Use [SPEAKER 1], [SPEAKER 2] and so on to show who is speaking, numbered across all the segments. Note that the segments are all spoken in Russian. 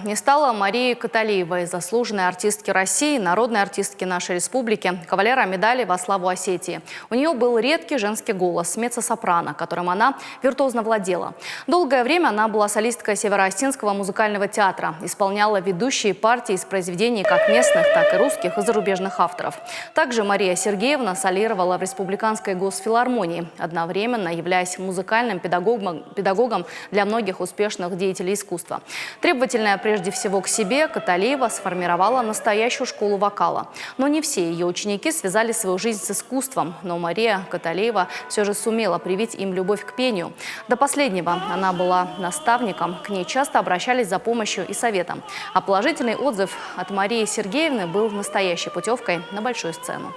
[SPEAKER 1] Не стала Марии Каталиевой, заслуженной артистки России, народной артистки нашей республики, кавалера медали во славу Осетии. У нее был редкий женский голос, меццо-сопрано, которым она виртуозно владела. Долгое время она была солисткой Северо-Осетинского музыкального театра, исполняла ведущие партии из произведений как местных, так и русских и зарубежных авторов. Также Мария Сергеевна солировала в Республиканской госфилармонии, одновременно являясь музыкальным педагогом для многих успешных деятелей искусства. Требовательная прежде всего к себе, Каталиева сформировала настоящую школу вокала. Но не все ее ученики связали свою жизнь с искусством. Но Мария Каталиева все же сумела привить им любовь к пению. До последнего она была наставником, к ней часто обращались за помощью и советом. А положительный отзыв от Марии Сергеевны был настоящей путевкой на большую сцену.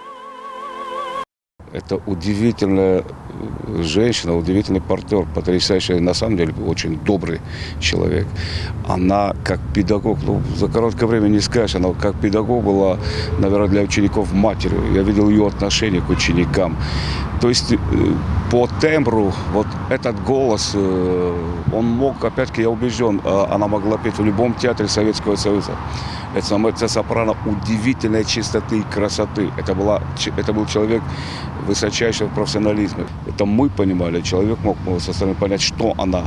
[SPEAKER 2] Это удивительная женщина, удивительный партнер, потрясающий, на самом деле, очень добрый человек. Она как педагог, за короткое время не скажешь, она как педагог была, наверное, для учеников матерью. Я видел ее отношение к ученикам. То есть по тембру вот этот голос, он мог, опять-таки, я убежден, она могла петь в любом театре Советского Союза. Это меццо-сопрано удивительной чистоты и красоты. Это был человек высочайшего профессионализма. Это мы понимали, человек мог со стороны понять, что она,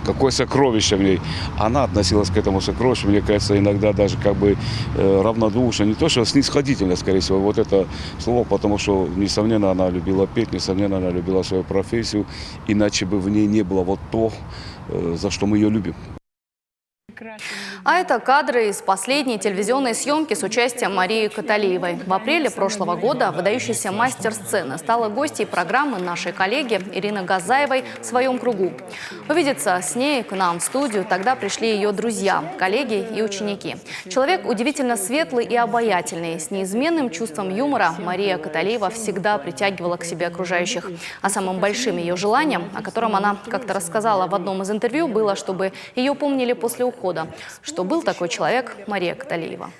[SPEAKER 2] какое сокровище в ней. Она относилась к этому сокровищу, мне кажется, иногда даже как бы равнодушно, не то что снисходительно, скорее всего, вот это слово, потому что, несомненно, она любила петь, несомненно, она любила свою профессию, иначе бы в ней не было вот то, за что мы ее любим.
[SPEAKER 1] А это кадры из последней телевизионной съемки с участием Марии Каталиевой. В апреле прошлого года выдающийся мастер сцены стала гостьей программы нашей коллеги Ирины Газаевой «В своем кругу». Увидеться с ней к нам в студию тогда пришли ее друзья, коллеги и ученики. Человек удивительно светлый и обаятельный. С неизменным чувством юмора Мария Каталиева всегда притягивала к себе окружающих. А самым большим ее желанием, о котором она как-то рассказала в одном из интервью, было, чтобы ее помнили после ухода. Что был такой человек Мария Каталиева.